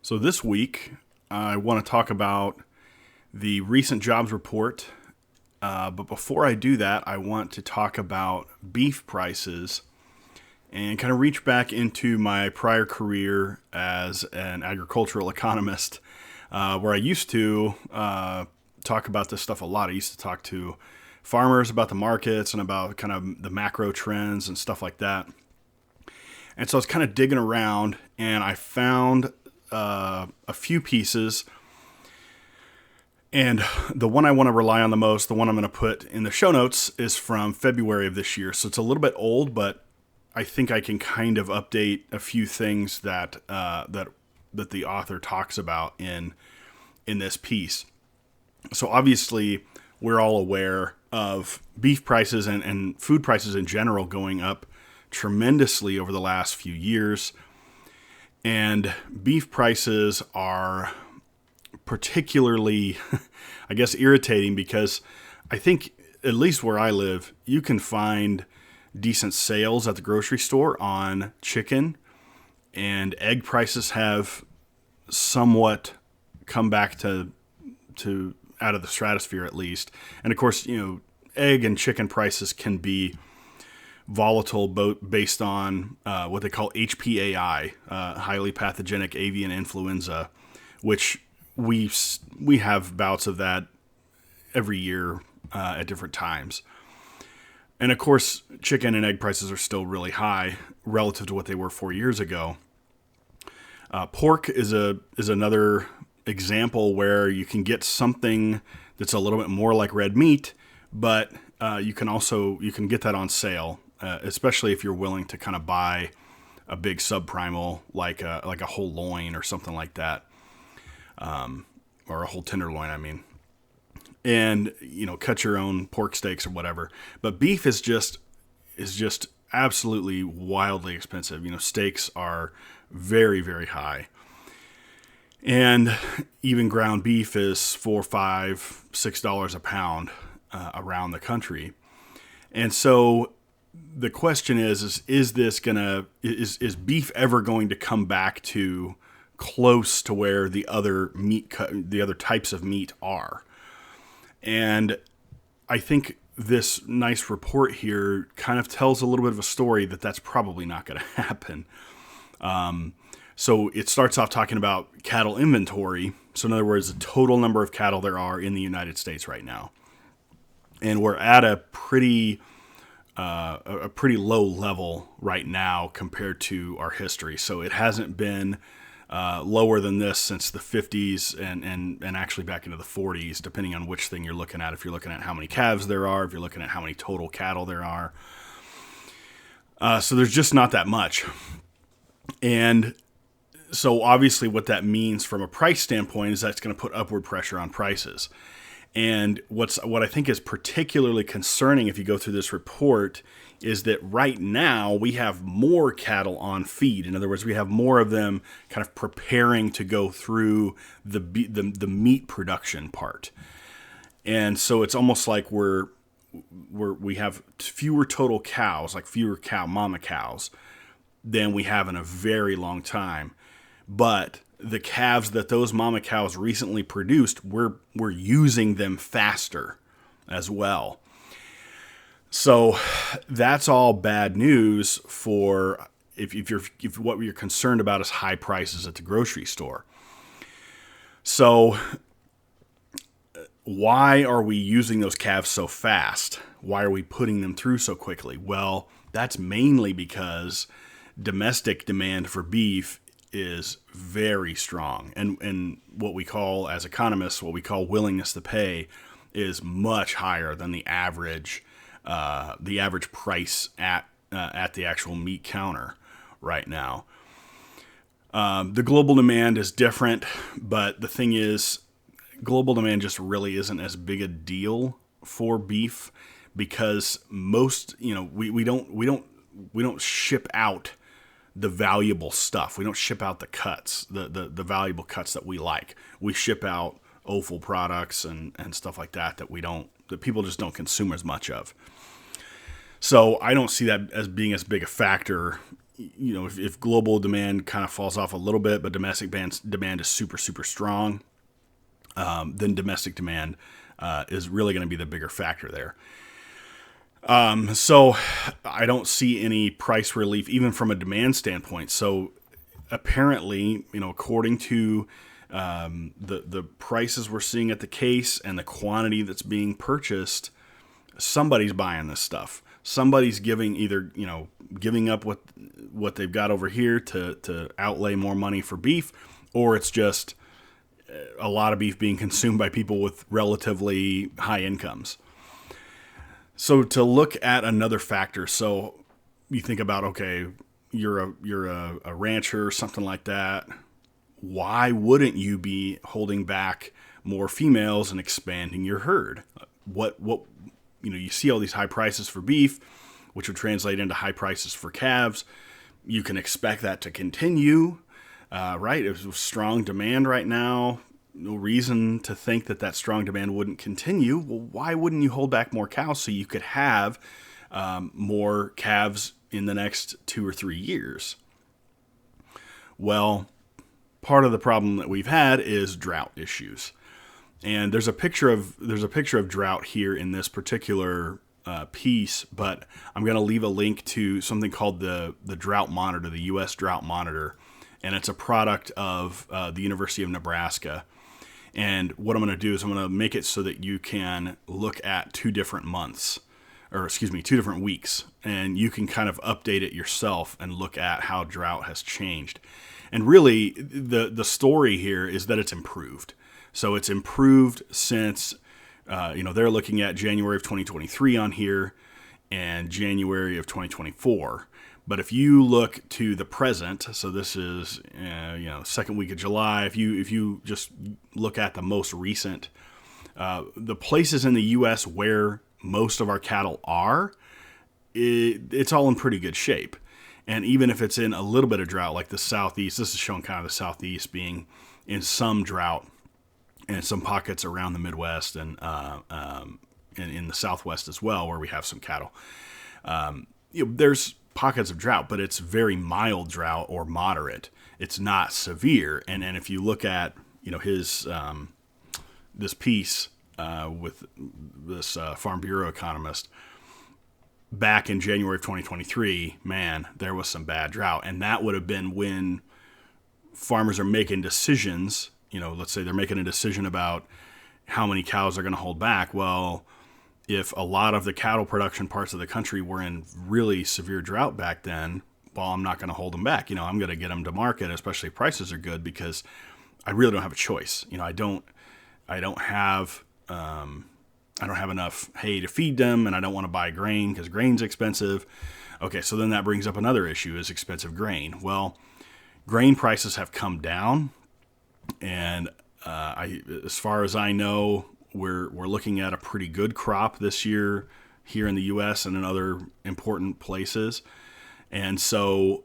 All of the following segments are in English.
So this week, I want to talk about the recent jobs report. But before I do that, I want to talk about beef prices and kind of reach back into my prior career as an agricultural economist, where I used to talk about this stuff a lot. I used to talk to farmers about the markets and about kind of the macro trends and stuff like that. And so I was kind of digging around, and I found a few pieces. And the one I want to rely on the most, the one I'm going to put in the show notes, is from February of this year. So it's a little bit old, but I think I can kind of update a few things that the author talks about in this piece. So obviously, we're all aware of beef prices and food prices in general going up tremendously over the last few years. And beef prices are particularly, I guess, irritating because I think, at least where I live, you can find decent sales at the grocery store on chicken, and egg prices have somewhat come back to out of the stratosphere, at least. And of course, egg and chicken prices can be volatile based on what they call HPAI, highly pathogenic avian influenza, which we have bouts of that every year at different times. And of course, chicken and egg prices are still really high relative to what they were 4 years ago. Pork is another example where you can get something that's a little bit more like red meat, but you can get that on sale, especially if you're willing to kind of buy a big subprimal like a whole loin or something like that, or a whole tenderloin, I mean, and cut your own pork steaks or whatever. But beef is just absolutely wildly expensive. Steaks are very, very high. And even ground beef is $4, $5, $6 a pound around the country. And so the question is beef ever going to come back to close to where the other types of meat are? And I think this nice report here kind of tells a little bit of a story that's probably not going to happen. So it starts off talking about cattle inventory. So in other words, the total number of cattle there are in the United States right now. And we're at a pretty low level right now compared to our history. So it hasn't been lower than this since the 50s and actually back into the 40s, depending on which thing you're looking at. If you're looking at how many calves there are, if you're looking at how many total cattle there are. So there's just not that much. And so obviously what that means from a price standpoint is that's going to put upward pressure on prices. And what I think is particularly concerning if you go through this report is that right now we have more cattle on feed. In other words, we have more of them kind of preparing to go through the meat production part. And so it's almost like we have fewer total cows, like fewer mama cows, than we have in a very long time. But the calves that those mama cows recently produced, we're using them faster as well. So that's all bad news for if what you're concerned about is high prices at the grocery store. So why are we using those calves so fast? Why are we putting them through so quickly? Well, that's mainly because domestic demand for beef is very strong. And what we call, as economists, what we call willingness to pay is much higher than the average price at the actual meat counter right now. The global demand is different, but the thing is, global demand just really isn't as big a deal for beef because most, we don't ship out the valuable stuff. We don't ship out the cuts, the valuable cuts that we like. We ship out offal products and stuff like that that people just don't consume as much of. So I don't see that as being as big a factor if global demand kind of falls off a little bit, but domestic demand is super, super strong, then domestic demand is really going to be the bigger factor there. So I don't see any price relief even from a demand standpoint. So apparently, according to the prices we're seeing at the case and the quantity that's being purchased, somebody's buying this stuff. Somebody's giving up what they've got over here to outlay more money for beef, or it's just a lot of beef being consumed by people with relatively high incomes. So to look at another factor, so you think about, okay, you're a rancher or something like that. Why wouldn't you be holding back more females and expanding your herd? You see all these high prices for beef, which would translate into high prices for calves. You can expect that to continue, right? There's strong demand right now. No reason to think that strong demand wouldn't continue. Well, why wouldn't you hold back more cows so you could have more calves in the next 2 or 3 years? Well, part of the problem that we've had is drought issues. And there's a picture of drought here in this particular piece, but I'm going to leave a link to something called the Drought Monitor, the U.S. Drought Monitor, and it's a product of the University of Nebraska. And what I'm going to do is I'm going to make it so that you can look at 2 different weeks, and you can kind of update it yourself and look at how drought has changed. And really, the story here is that it's improved. So it's improved since, they're looking at January of 2023 on here and January of 2024. But if you look to the present, so this is, second week of July, if you just look at the most recent, the places in the U.S. where most of our cattle are, it's all in pretty good shape. And even if it's in a little bit of drought, like the Southeast, this is showing kind of the Southeast being in some drought, and some pockets around the Midwest and in the Southwest as well, where we have some cattle. There's pockets of drought, but it's very mild drought or moderate. It's not severe. And if you look at his this piece with this Farm Bureau economist back in January of 2023, man, there was some bad drought, and that would have been when farmers are making decisions. Let's say they're making a decision about how many cows they're going to hold back. Well, if a lot of the cattle production parts of the country were in really severe drought back then, well, I'm not going to hold them back. I'm going to get them to market, especially if prices are good, because I really don't have a choice. I don't have enough hay to feed them, and I don't want to buy grain because grain's expensive. Okay, so then that brings up another issue: is expensive grain. Well, grain prices have come down. And as far as I know, we're looking at a pretty good crop this year here in the U.S. and in other important places. And so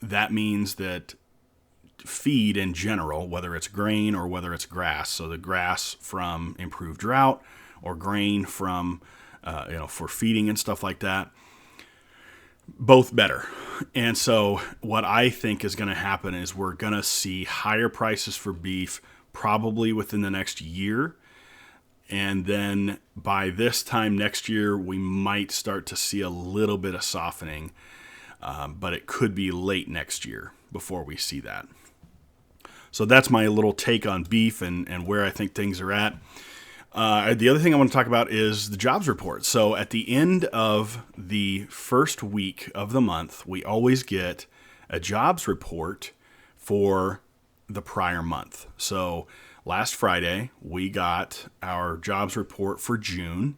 that means that feed in general, whether it's grain or whether it's grass, so the grass from improved drought or grain from for feeding and stuff like that, both better. And so what I think is going to happen is we're going to see higher prices for beef probably within the next year. And then by this time next year, we might start to see a little bit of softening. But it could be late next year before we see that. So that's my little take on beef and where I think things are at. The other thing I want to talk about is the jobs report. So at the end of the first week of the month, we always get a jobs report for the prior month. So last Friday, we got our jobs report for June,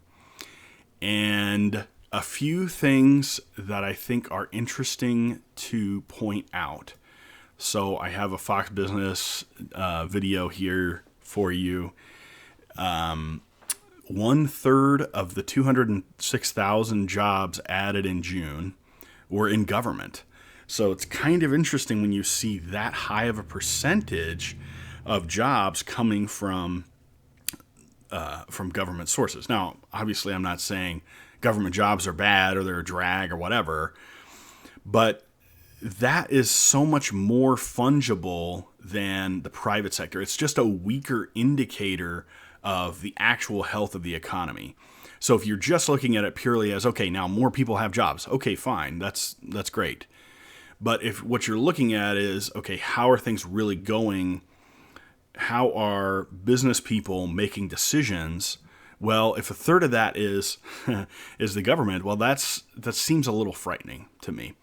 and a few things that I think are interesting to point out. So I have a Fox Business video here for you. 1/3 of the 206,000 jobs added in June were in government. So it's kind of interesting when you see that high of a percentage of jobs coming from government sources. Now, obviously, I'm not saying government jobs are bad or they're a drag or whatever, but that is so much more fungible than the private sector. It's just a weaker indicator of the actual health of the economy. So if you're just looking at it purely as, okay, now more people have jobs, okay, fine, that's great. But if what you're looking at is, okay, how are things really going? How are business people making decisions? Well, if a third of that is is the government, well, that seems a little frightening to me,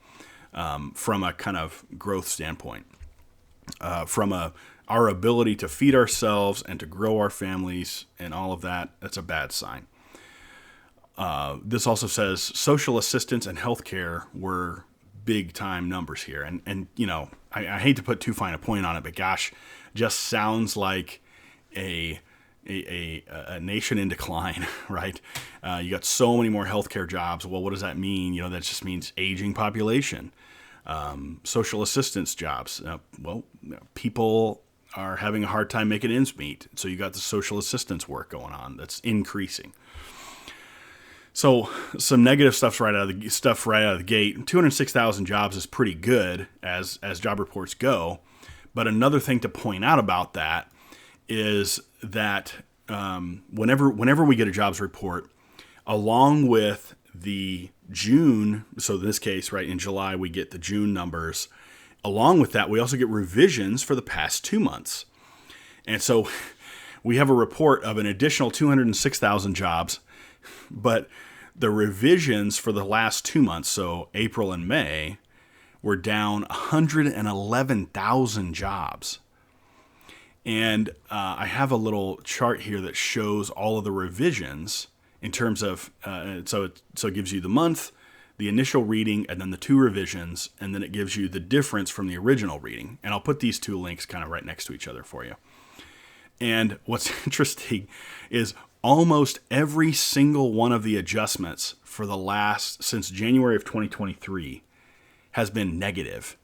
from a kind of growth standpoint, from our ability to feed ourselves and to grow our families and all of that. That's a bad sign. This also says social assistance and healthcare were big time numbers here. And I hate to put too fine a point on it, but gosh, just sounds like a nation in decline, right? You got so many more healthcare jobs. Well, what does that mean? That just means aging population. Social assistance jobs. People are having a hard time making ends meet. So you got the social assistance work going on that's increasing. So some negative stuff right out of the gate. 206,000 jobs is pretty good as job reports go. But another thing to point out about that is that whenever we get a jobs report, along with the June, so in this case, right, in July we get the June numbers. Along with that, we also get revisions for the past 2 months. And so we have a report of an additional 206,000 jobs, but the revisions for the last 2 months, so April and May, were down 111,000 jobs. And I have a little chart here that shows all of the revisions in terms of, so it gives you the month, the initial reading, and then the 2 revisions, and then it gives you the difference from the original reading. And I'll put these 2 links kind of right next to each other for you. And what's interesting is almost every single one of the adjustments for since January of 2023 has been negative,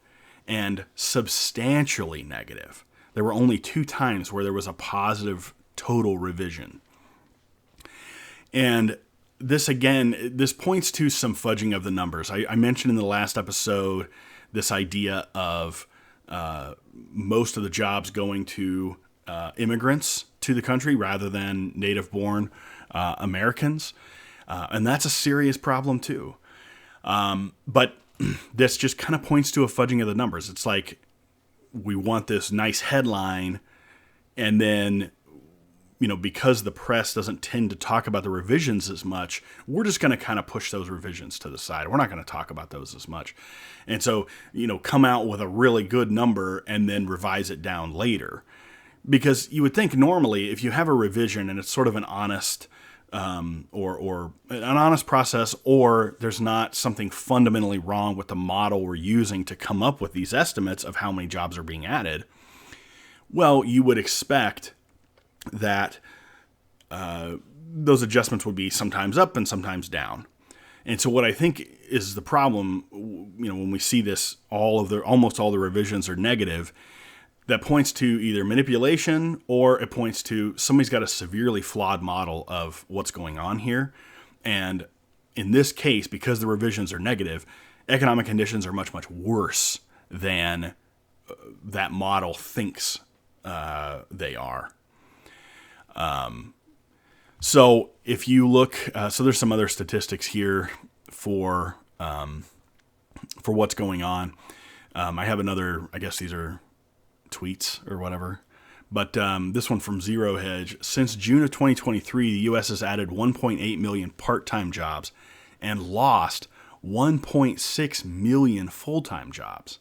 and substantially negative. There were only 2 times where there was a positive total revision. And this points to some fudging of the numbers. I mentioned in the last episode this idea of most of the jobs going to immigrants to the country rather than native-born Americans. And that's a serious problem too. But this just kind of points to a fudging of the numbers. It's like we want this nice headline, and then, because the press doesn't tend to talk about the revisions as much, we're just going to kind of push those revisions to the side. We're not going to talk about those as much. And so, come out with a really good number and then revise it down later. Because you would think normally if you have a revision and it's sort of an honest or an honest process, or there's not something fundamentally wrong with the model we're using to come up with these estimates of how many jobs are being added, well, you would expect that those adjustments would be sometimes up and sometimes down. And so what I think is the problem, when we see this, almost all the revisions are negative, that points to either manipulation, or it points to somebody's got a severely flawed model of what's going on here. And in this case, because the revisions are negative, economic conditions are much, much worse than that model thinks they are. So if you look, so there's some other statistics here for what's going on. I have another, I guess these are tweets or whatever. But this one from Zero Hedge. Since June of 2023, the U.S. has added 1.8 million part-time jobs and lost 1.6 million full-time jobs.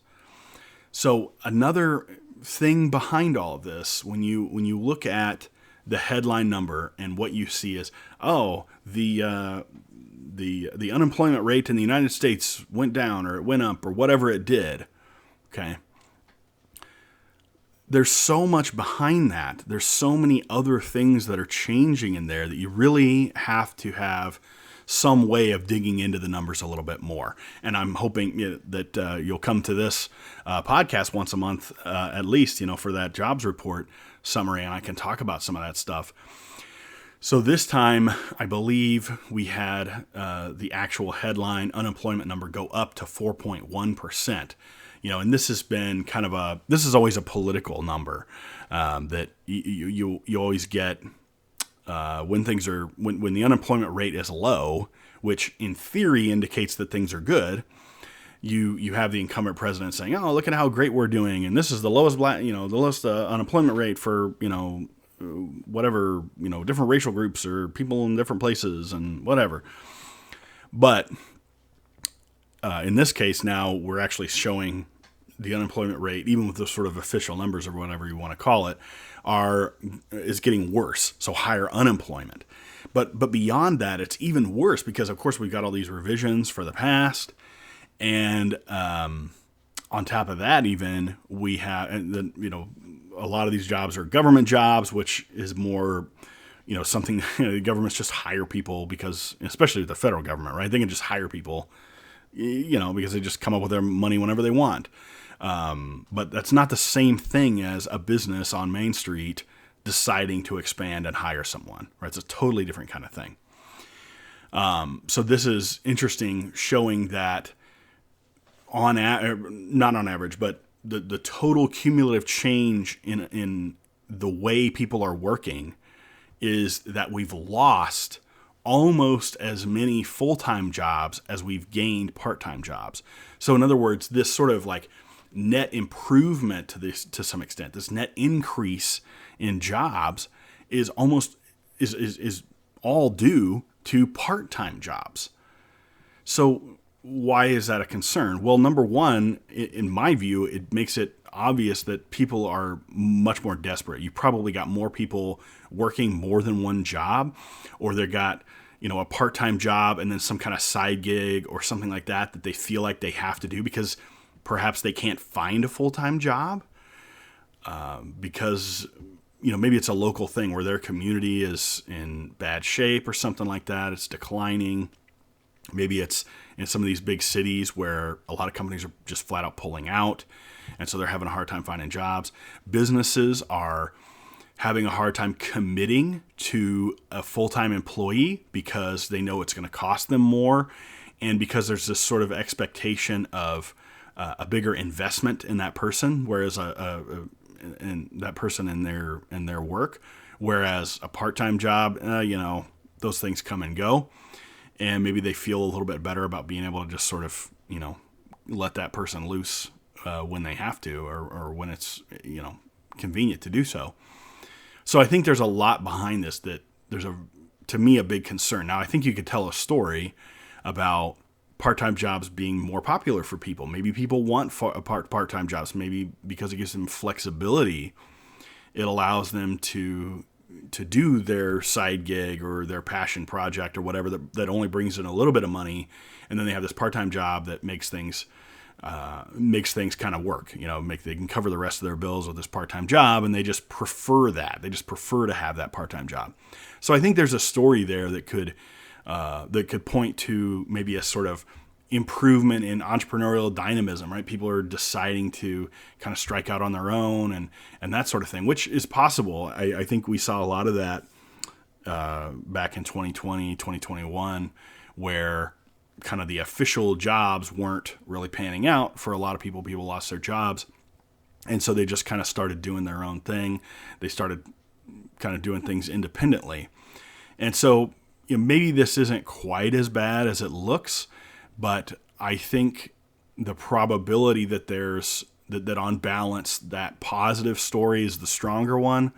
So another thing behind all of this, when you look at the headline number and what you see is, the unemployment rate in the United States went down or it went up or whatever it did, okay? There's so much behind that. There's so many other things that are changing in there that you really have to have some way of digging into the numbers a little bit more. And I'm hoping that you'll come to this podcast once a month, at least, for that jobs report summary, and I can talk about some of that stuff. So this time, I believe we had the actual headline unemployment number go up to 4.1%. And this has been this is always a political number that you always get when when the unemployment rate is low, which in theory indicates that things are good. You have the incumbent president saying, "Oh, look at how great we're doing, and this is the lowest unemployment rate for whatever different racial groups or people in different places and whatever." But in this case, now we're actually showing the unemployment rate, even with the sort of official numbers or whatever you want to call it, is getting worse. So higher unemployment. But beyond that, it's even worse because, of course, we've got all these revisions for the past. And on top of that, even we have, a lot of these jobs are government jobs, which is more, something the government's just hire people because, especially the federal government, right? They can just hire people, because they just come up with their money whenever they want. But that's not the same thing as a business on Main Street deciding to expand and hire someone, right? It's a totally different kind of thing. So this is interesting, showing that not on average, but the total cumulative change in the way people are working is that we've lost almost as many full-time jobs as we've gained part-time jobs. So in other words, this sort of like net improvement to some extent, this net increase in jobs is all due to part-time jobs. So why is that a concern? Well, number one, in my view, it makes it obvious that people are much more desperate. You probably got more people working more than one job, or they got, a part-time job and then some kind of side gig or something like that they feel like they have to do because perhaps they can't find a full-time job because, maybe it's a local thing where their community is in bad shape or something like that. It's declining. Maybe it's in some of these big cities where a lot of companies are just flat out pulling out, and so they're having a hard time finding jobs. Businesses are having a hard time committing to a full-time employee because they know it's going to cost them more, and because there's this sort of expectation of a bigger investment in that person, whereas in that person in their work, whereas a part-time job, those things come and go. And maybe they feel a little bit better about being able to just sort of, let that person loose when they have to or when it's, convenient to do so. So I think there's a lot behind this that there's to me, a big concern. Now, I think you could tell a story about part-time jobs being more popular for people. Maybe people want part-time jobs, maybe because it gives them flexibility. It allows them to do their side gig or their passion project or whatever that only brings in a little bit of money, and then they have this part-time job that makes things kind of work. They can cover the rest of their bills with this part-time job, and they just prefer that. They just prefer to have that part-time job. So I think there's a story there that could point to maybe a sort of improvement in entrepreneurial dynamism, right? People are deciding to kind of strike out on their own and that sort of thing, which is possible. I think we saw a lot of that back in 2020, 2021, where kind of the official jobs weren't really panning out for a lot of people. People lost their jobs. And so they just kind of started doing their own thing. They started kind of doing things independently. And so maybe this isn't quite as bad as it looks, but I think the probability that there's that on balance that positive story is the stronger one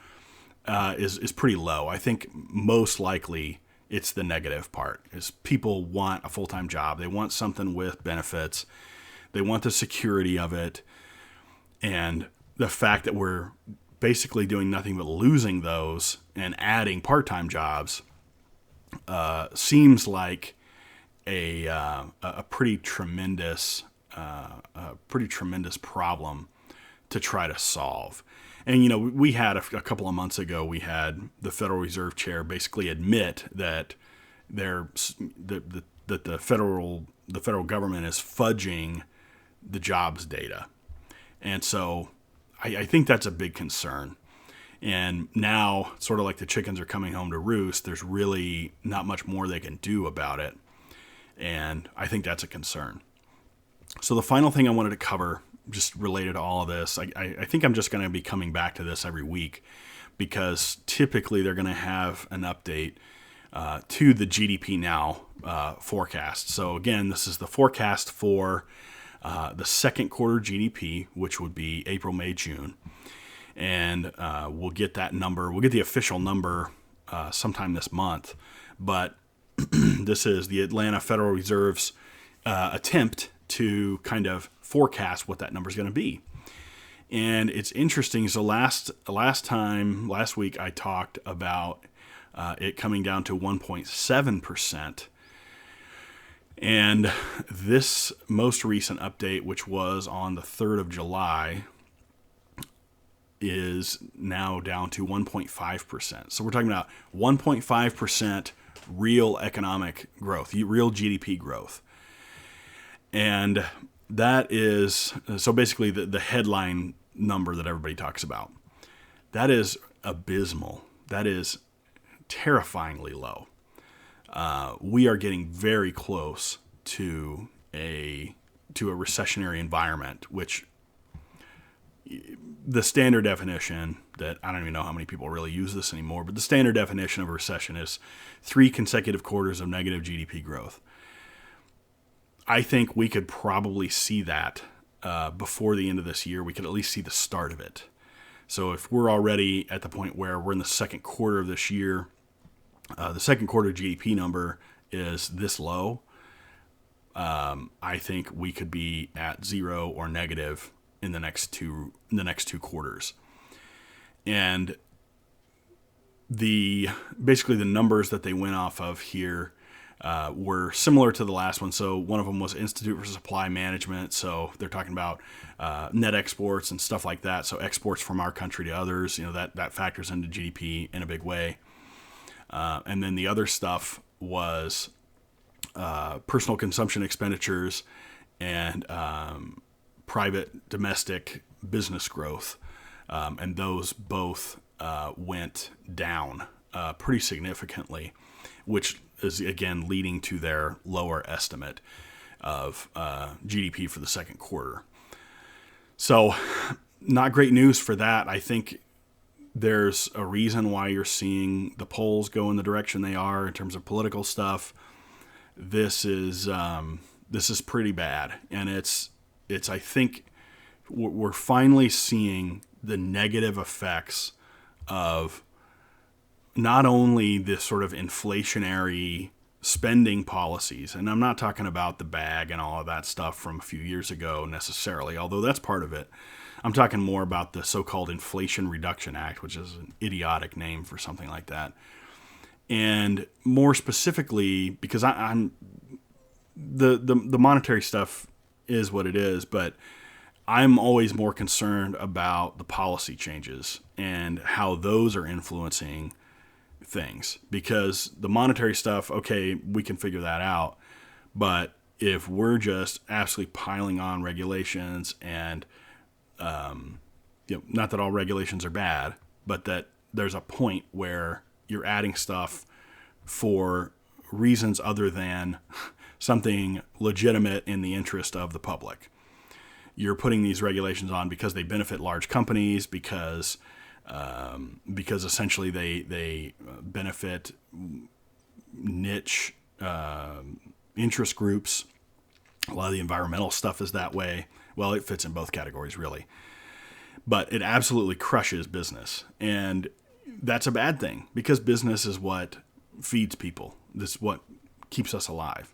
is pretty low. I think most likely it's the negative part. Is people want a full-time job. They want something with benefits. They want the security of it, and the fact that we're basically doing nothing but losing those and adding part-time jobs seems like a pretty tremendous problem to try to solve. And we had a couple of months ago, we had the Federal Reserve Chair basically admit that that the federal government is fudging the jobs data, and so I think that's a big concern. And now, sort of like the chickens are coming home to roost, there's really not much more they can do about it. And I think that's a concern. So the final thing I wanted to cover just related to all of this. I think I'm just going to be coming back to this every week, because typically they're going to have an update to the GDP Now forecast. So again, this is the forecast for the second quarter GDP, which would be April, May, June. And we'll get that number. We'll get the official number sometime this month. But this is the Atlanta Federal Reserve's attempt to kind of forecast what that number is going to be. And it's interesting. So last week, I talked about it coming down to 1.7%. And this most recent update, which was on the 3rd of July, is now down to 1.5%. So we're talking about 1.5% real economic growth, real GDP growth. And that is, so basically the headline number that everybody talks about, that is abysmal. That is terrifyingly low. We are getting very close to a recessionary environment, which the standard definition, that I don't even know how many people really use this anymore, but the standard definition of a recession is 3 consecutive quarters of negative GDP growth. I think we could probably see that before the end of this year. We could at least see the start of it. So if we're already at the point where we're in the second quarter of this year, the second quarter GDP number is this low, I think we could be at 0 or negative in the next two quarters. And basically the numbers that they went off of here were similar to the last one. So one of them was Institute for Supply Management. So they're talking about net exports and stuff like that. So exports from our country to others, that factors into GDP in a big way. And then the other stuff was personal consumption expenditures and private domestic business growth. And those both went down pretty significantly, which is, again, leading to their lower estimate of GDP for the second quarter. So not great news for that. I think there's a reason why you're seeing the polls go in the direction they are in terms of political stuff. This is pretty bad, and it's I think we're finally seeing the negative effects of not only this sort of inflationary spending policies, and I'm not talking about the bag and all of that stuff from a few years ago necessarily, although that's part of it. I'm talking more about the so-called Inflation Reduction Act, which is an idiotic name for something like that. And more specifically, because I'm the monetary stuff is what it is, but I'm always more concerned about the policy changes and how those are influencing things. Because the monetary stuff, okay, we can figure that out. But if we're just absolutely piling on regulations and not that all regulations are bad, but that there's a point where you're adding stuff for reasons other than something legitimate in the interest of the public. You're putting these regulations on because they benefit large companies, because essentially they benefit niche interest groups. A lot of the environmental stuff is that way. Well, it fits in both categories, really. But it absolutely crushes business. And that's a bad thing, because business is what feeds people. This is what keeps us alive.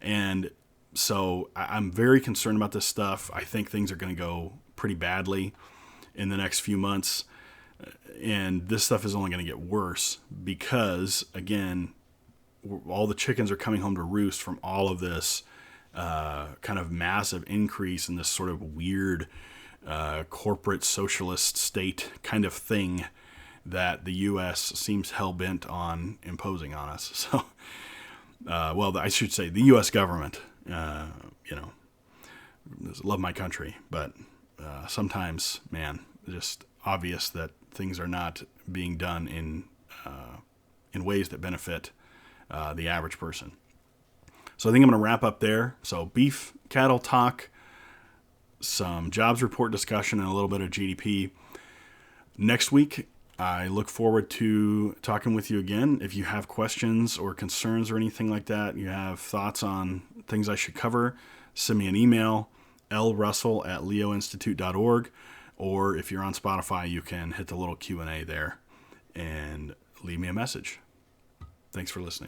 And so I'm very concerned about this stuff. I think things are going to go pretty badly in the next few months. And this stuff is only going to get worse because, again, all the chickens are coming home to roost from all of this kind of massive increase in this sort of weird corporate socialist state kind of thing that the U.S. seems hell-bent on imposing on us. So, I should say the U.S. government, love my country, but sometimes, man, it's just obvious that things are not being done in ways that benefit the average person. So I think I'm going to wrap up there. So beef cattle talk some jobs report discussion, and a little bit of GDP. Next week, I look forward to talking with you again. If you have questions or concerns or anything like that, you have thoughts on things I should cover, send me an email, lrussell@leoinstitute.org, or if you're on Spotify, you can hit the little Q&A there and leave me a message. Thanks for listening.